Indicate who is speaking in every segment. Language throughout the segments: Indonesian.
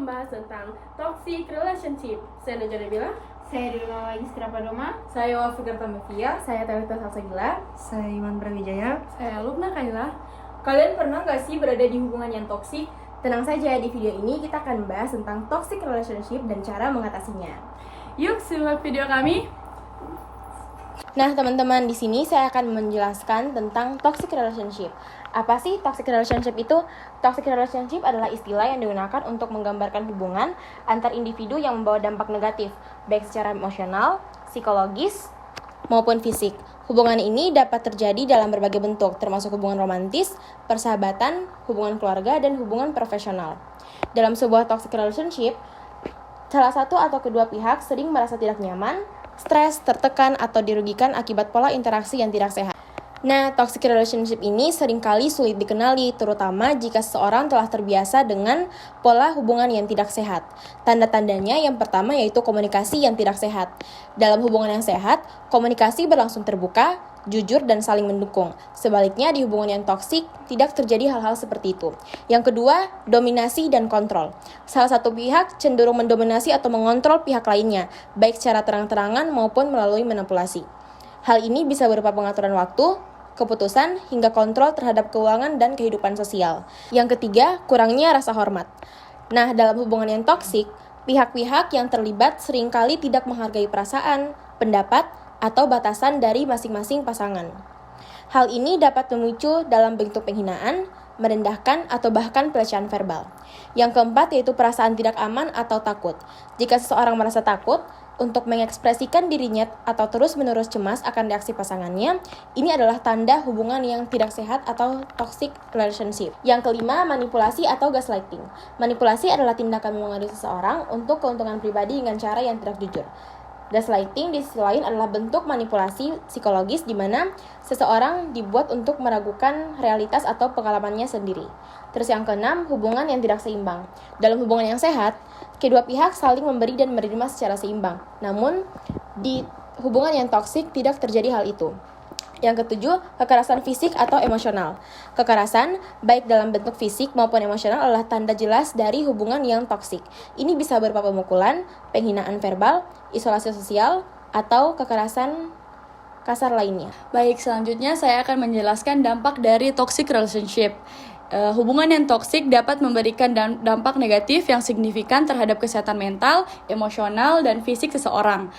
Speaker 1: membahas tentang toxic relationship. Saya Najwa Nabila.
Speaker 2: Saya Dila Istra Padoma.
Speaker 3: Saya Wafikar Tamevia.
Speaker 1: Saya Talita Salsabila.
Speaker 4: Saya Iman Brawijaya.
Speaker 1: Saya Lubna Kaila.
Speaker 3: Kalian pernah gak sih berada di hubungan yang toksik? Tenang saja, di video ini kita akan membahas tentang toxic relationship dan cara mengatasinya.
Speaker 1: Yuk simak video kami.
Speaker 3: Nah, teman-teman, di sini saya akan menjelaskan tentang toxic relationship. Apa sih toxic relationship itu? Toxic relationship adalah istilah yang digunakan untuk menggambarkan hubungan antar individu yang membawa dampak negatif, baik secara emosional, psikologis, maupun fisik. Hubungan ini dapat terjadi dalam berbagai bentuk, termasuk hubungan romantis, persahabatan, hubungan keluarga, dan hubungan profesional. Dalam sebuah toxic relationship, salah satu atau kedua pihak sering merasa tidak nyaman, stres, tertekan, atau dirugikan akibat pola interaksi yang tidak sehat. Nah, toxic relationship ini seringkali sulit dikenali, terutama jika seseorang telah terbiasa dengan pola hubungan yang tidak sehat. Tanda-tandanya yang pertama yaitu komunikasi yang tidak sehat. Dalam hubungan yang sehat, komunikasi berlangsung terbuka, jujur, dan saling mendukung. Sebaliknya, di hubungan yang toksik, tidak terjadi hal-hal seperti itu. Yang kedua, dominasi dan kontrol. Salah satu pihak cenderung mendominasi atau mengontrol pihak lainnya, baik secara terang-terangan maupun melalui manipulasi. Hal ini bisa berupa pengaturan waktu, keputusan, hingga kontrol terhadap keuangan dan kehidupan sosial. Yang ketiga, kurangnya rasa hormat. Nah, dalam hubungan yang toksik, pihak-pihak yang terlibat seringkali tidak menghargai perasaan, pendapat, atau batasan dari masing-masing pasangan. Hal ini dapat memicu dalam bentuk penghinaan, merendahkan, atau bahkan pelecehan verbal. Yang keempat yaitu perasaan tidak aman atau takut. Jika seseorang merasa takut untuk mengekspresikan dirinya atau terus-menerus cemas akan reaksi pasangannya, ini adalah tanda hubungan yang tidak sehat atau toxic relationship. Yang kelima, manipulasi atau gaslighting. Manipulasi adalah tindakan mempengaruhi seseorang untuk keuntungan pribadi dengan cara yang tidak jujur. Gaslighting di sisi lain adalah bentuk manipulasi psikologis di mana seseorang dibuat untuk meragukan realitas atau pengalamannya sendiri. Terus yang keenam, hubungan yang tidak seimbang. Dalam hubungan yang sehat, kedua pihak saling memberi dan menerima secara seimbang. Namun, di hubungan yang toksik tidak terjadi hal itu. Yang ketujuh, kekerasan fisik atau emosional. Kekerasan, baik dalam bentuk fisik maupun emosional adalah tanda jelas dari hubungan yang toksik. Ini bisa berupa pemukulan, penghinaan verbal, isolasi sosial, atau kekerasan kasar lainnya.
Speaker 1: Baik, selanjutnya saya akan menjelaskan dampak dari toxic relationship. Hubungan yang toksik dapat memberikan dampak negatif yang signifikan terhadap kesehatan mental, emosional, dan fisik seseorang.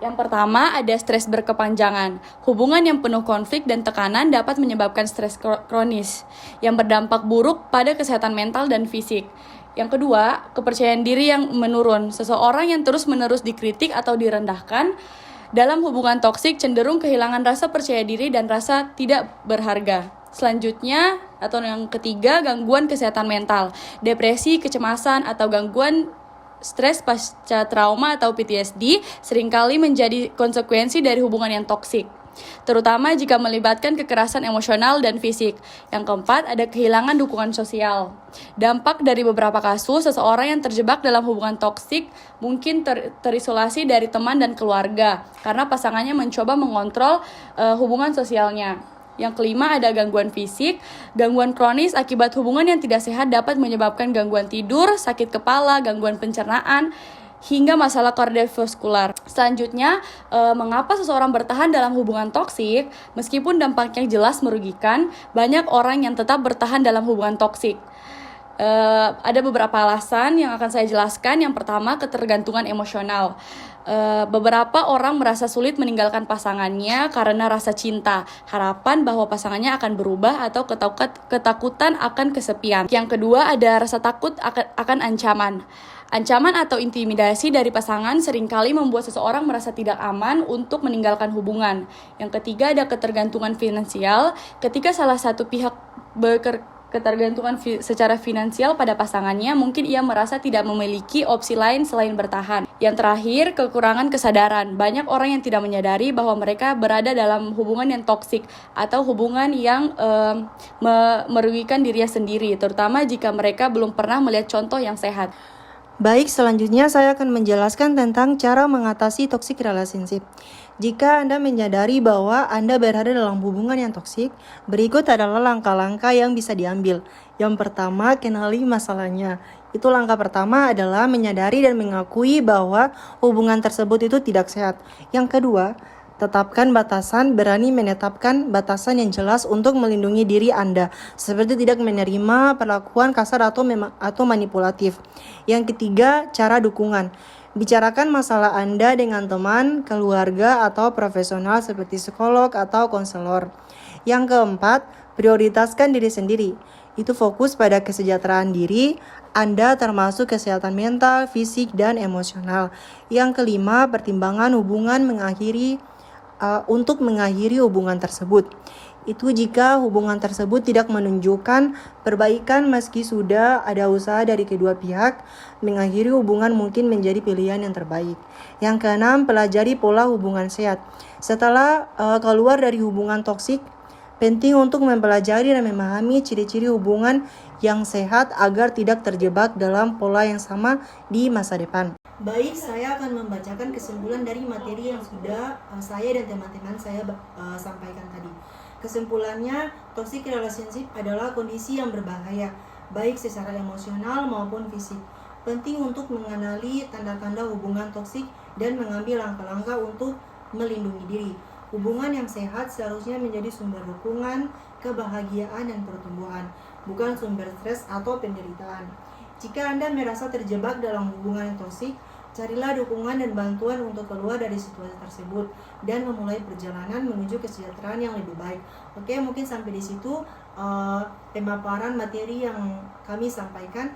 Speaker 1: Yang pertama, ada stres berkepanjangan. Hubungan yang penuh konflik dan tekanan dapat menyebabkan stres kronis yang berdampak buruk pada kesehatan mental dan fisik. Yang kedua, kepercayaan diri yang menurun. Seseorang yang terus-menerus dikritik atau direndahkan dalam hubungan toksik cenderung kehilangan rasa percaya diri dan rasa tidak berharga. Selanjutnya, atau yang ketiga, gangguan kesehatan mental. Depresi, kecemasan, atau gangguan stres pasca trauma atau PTSD seringkali menjadi konsekuensi dari hubungan yang toksik, terutama jika melibatkan kekerasan emosional dan fisik. Yang keempat, ada kehilangan dukungan sosial. Dampak dari beberapa kasus, seseorang yang terjebak dalam hubungan toksik mungkin terisolasi dari teman dan keluarga karena pasangannya mencoba mengontrol hubungan sosialnya. Yang kelima, ada gangguan fisik. Gangguan kronis akibat hubungan yang tidak sehat dapat menyebabkan gangguan tidur, sakit kepala, gangguan pencernaan, hingga masalah kardiovaskular. Selanjutnya, mengapa seseorang bertahan dalam hubungan toksik? Meskipun dampaknya jelas merugikan, banyak orang yang tetap bertahan dalam hubungan toksik. Ada beberapa alasan yang akan saya jelaskan. Yang pertama, ketergantungan emosional. Beberapa orang merasa sulit meninggalkan pasangannya karena rasa cinta, harapan bahwa pasangannya akan berubah, atau ketakutan akan kesepian. Yang kedua, ada rasa takut akan ancaman. Ancaman atau intimidasi dari pasangan seringkali membuat seseorang merasa tidak aman untuk meninggalkan hubungan. Yang ketiga, ada ketergantungan finansial. Ketika salah satu pihak ketergantungan secara finansial pada pasangannya, mungkin ia merasa tidak memiliki opsi lain selain bertahan. Yang terakhir, kekurangan kesadaran. Banyak orang yang tidak menyadari bahwa mereka berada dalam hubungan yang toksik atau hubungan yang merugikan dirinya sendiri, terutama jika mereka belum pernah melihat contoh yang sehat.
Speaker 4: Baik, selanjutnya saya akan menjelaskan tentang cara mengatasi toxic relationship. Jika Anda menyadari bahwa Anda berada dalam hubungan yang toksik, berikut adalah langkah-langkah yang bisa diambil. Yang pertama, kenali masalahnya. Itu langkah pertama adalah menyadari dan mengakui bahwa hubungan tersebut itu tidak sehat. Yang kedua, tetapkan batasan, berani menetapkan batasan yang jelas untuk melindungi diri Anda, seperti tidak menerima perlakuan kasar atau manipulatif. Yang ketiga, cara dukungan. Bicarakan masalah Anda dengan teman, keluarga, atau profesional seperti psikolog atau konselor. Yang keempat, prioritaskan diri sendiri. Itu fokus pada kesejahteraan diri Anda termasuk kesehatan mental, fisik, dan emosional. Yang kelima, pertimbangan hubungan untuk mengakhiri hubungan tersebut. Itu jika hubungan tersebut tidak menunjukkan perbaikan meski sudah ada usaha dari kedua pihak, mengakhiri hubungan mungkin menjadi pilihan yang terbaik. Yang keenam, pelajari pola hubungan sehat. Setelah keluar dari hubungan toksik, penting untuk mempelajari dan memahami ciri-ciri hubungan yang sehat agar tidak terjebak dalam pola yang sama di masa depan. Baik, saya akan membacakan kesimpulan dari materi yang sudah saya dan teman-teman saya sampaikan tadi. Kesimpulannya, toxic relationship adalah kondisi yang berbahaya, baik secara emosional maupun fisik. Penting untuk mengenali tanda-tanda hubungan toksik dan mengambil langkah-langkah untuk melindungi diri. Hubungan yang sehat seharusnya menjadi sumber dukungan, kebahagiaan, dan pertumbuhan, bukan sumber stres atau penderitaan. Jika Anda merasa terjebak dalam hubungan yang toksik, carilah dukungan dan bantuan untuk keluar dari situasi tersebut dan memulai perjalanan menuju kesejahteraan yang lebih baik. Oke, mungkin sampai di situ pemaparan materi yang kami sampaikan.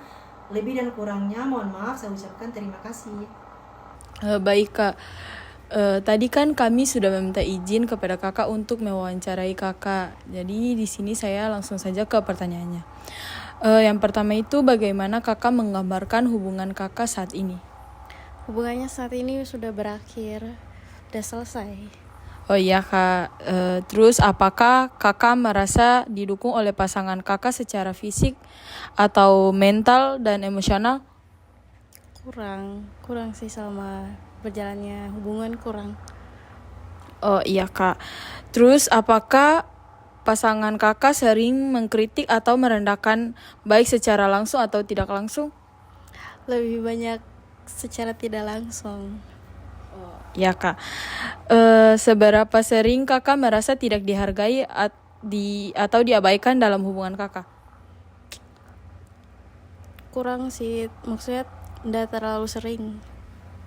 Speaker 4: Lebih dan kurangnya mohon maaf, saya ucapkan terima kasih.
Speaker 1: Baik Kak. Tadi kan kami sudah meminta izin kepada kakak untuk mewawancarai kakak. Jadi di sini saya langsung saja ke pertanyaannya. Yang pertama itu, bagaimana kakak menggambarkan hubungan kakak saat ini?
Speaker 5: Hubungannya saat ini sudah berakhir, udah selesai.
Speaker 1: Oh iya Kak. Terus apakah kakak merasa didukung oleh pasangan kakak secara fisik atau mental dan emosional?
Speaker 5: Kurang sih sama berjalannya hubungan kurang.
Speaker 1: Oh iya Kak. Terus apakah pasangan kakak sering mengkritik atau merendahkan baik secara langsung atau tidak langsung?
Speaker 5: Lebih banyak secara tidak langsung.
Speaker 1: Ya Kak. Seberapa sering kakak merasa tidak dihargai atau diabaikan dalam hubungan kakak?
Speaker 5: Kurang sih, maksudnya tidak terlalu sering.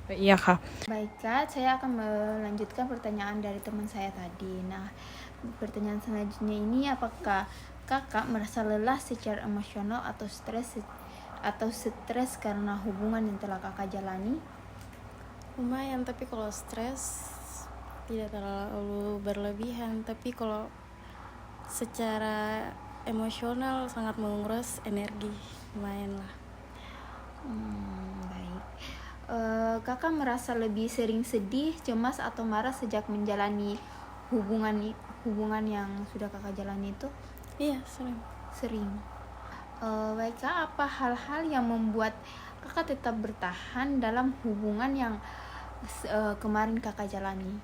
Speaker 1: Iya Kak.
Speaker 3: Baik Kak, saya akan melanjutkan pertanyaan dari teman saya tadi. Nah, pertanyaan selanjutnya ini, apakah kakak merasa lelah secara emosional atau stres karena hubungan yang telah kakak jalani?
Speaker 5: Lumayan, tapi kalau stres tidak terlalu berlebihan. Tapi kalau secara emosional sangat menguras energi, lumayan lah.
Speaker 3: Baik. Kakak merasa lebih sering sedih, cemas, atau marah sejak menjalani hubungan yang sudah kakak jalani itu?
Speaker 5: Iya, sering.
Speaker 3: Baik Kak, apa hal-hal yang membuat kakak tetap bertahan dalam hubungan yang kemarin kakak jalani?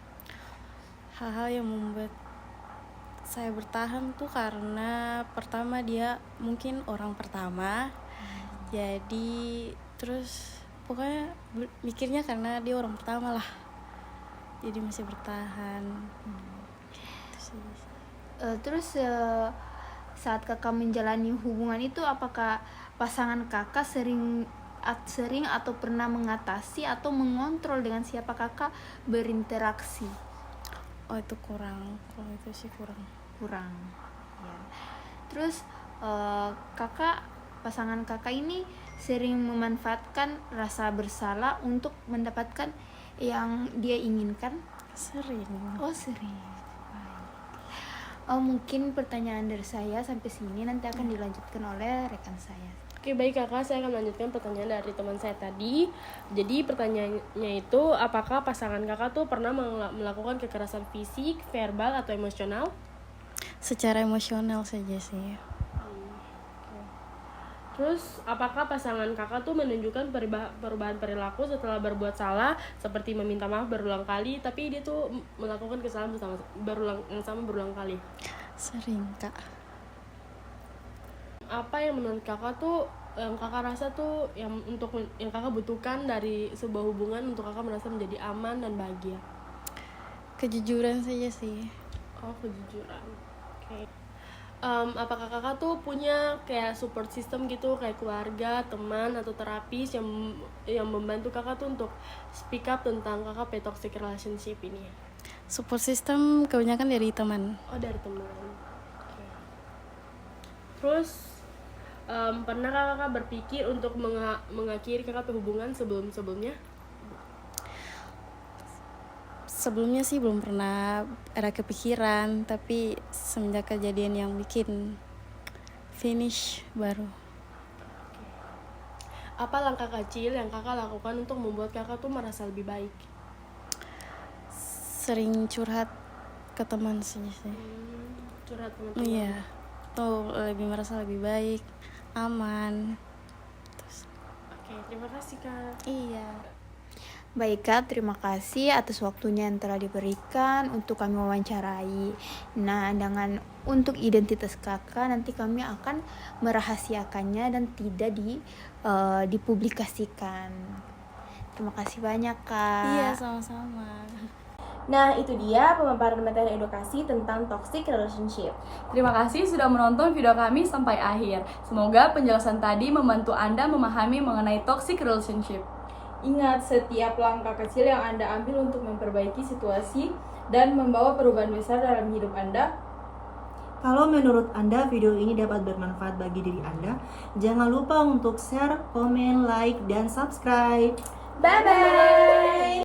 Speaker 5: Hal-hal yang membuat saya bertahan tuh karena pertama dia mungkin orang pertama, jadi terus pokoknya mikirnya karena dia orang pertama lah, jadi masih bertahan.
Speaker 3: Terus saat kakak menjalani hubungan itu, apakah pasangan kakak sering atau pernah mengatasi atau mengontrol dengan siapa kakak berinteraksi?
Speaker 5: Oh itu kurang, kalau itu sih kurang.
Speaker 3: Ya. Terus pasangan kakak ini sering memanfaatkan rasa bersalah untuk mendapatkan yang dia inginkan?
Speaker 5: Sering.
Speaker 3: Oh sering. Mungkin pertanyaan dari saya sampai sini, nanti akan dilanjutkan oleh rekan saya.
Speaker 2: Oke, baik kakak, saya akan melanjutkan pertanyaan dari teman saya tadi. Jadi pertanyaannya itu, apakah pasangan kakak tuh pernah melakukan kekerasan fisik, verbal, atau emosional?
Speaker 5: Secara emosional saja sih.
Speaker 2: Terus apakah pasangan kakak tuh menunjukkan perubahan perilaku setelah berbuat salah, seperti meminta maaf berulang kali, tapi dia tuh melakukan kesalahan berulang kali?
Speaker 5: Sering Kak.
Speaker 2: Apa yang menurut kakak tuh yang kakak rasa tuh yang kakak butuhkan dari sebuah hubungan untuk kakak merasa menjadi aman dan bahagia?
Speaker 5: Kejujuran saja sih.
Speaker 2: Oh, kejujuran. Oke. Apakah kakak tuh punya kayak support system gitu, kayak keluarga, teman atau terapis yang membantu kakak tuh untuk speak up tentang kakak toxic relationship ini?
Speaker 5: Support system kebanyakan dari teman.
Speaker 2: Oh, dari teman. Oke. Terus pernahkah kakak berpikir untuk mengakhiri kakak hubungan sebelumnya?
Speaker 5: Sebelumnya sih belum pernah ada kepikiran, tapi semenjak kejadian yang bikin finish baru.
Speaker 2: Apa langkah kecil yang kakak lakukan untuk membuat kakak tuh merasa lebih baik?
Speaker 5: Sering curhat ke teman sih.
Speaker 2: Curhat teman-teman.
Speaker 5: Iya, tuh lebih merasa lebih baik, aman.
Speaker 2: Oke, terima kasih kak.
Speaker 5: Iya.
Speaker 6: Baik Kak, terima kasih atas waktunya yang telah diberikan untuk kami wawancarai. Nah, untuk identitas kakak nanti kami akan merahasiakannya dan tidak dipublikasikan. Terima kasih banyak Kak.
Speaker 5: Iya, sama-sama.
Speaker 3: Nah, itu dia pemaparan materi edukasi tentang toxic relationship.
Speaker 1: Terima kasih sudah menonton video kami sampai akhir. Semoga penjelasan tadi membantu Anda memahami mengenai toxic relationship.
Speaker 3: Ingat, setiap langkah kecil yang Anda ambil untuk memperbaiki situasi dan membawa perubahan besar dalam hidup Anda.
Speaker 4: Kalau menurut Anda video ini dapat bermanfaat bagi diri Anda, jangan lupa untuk share, komen, like, dan subscribe.
Speaker 3: Bye-bye!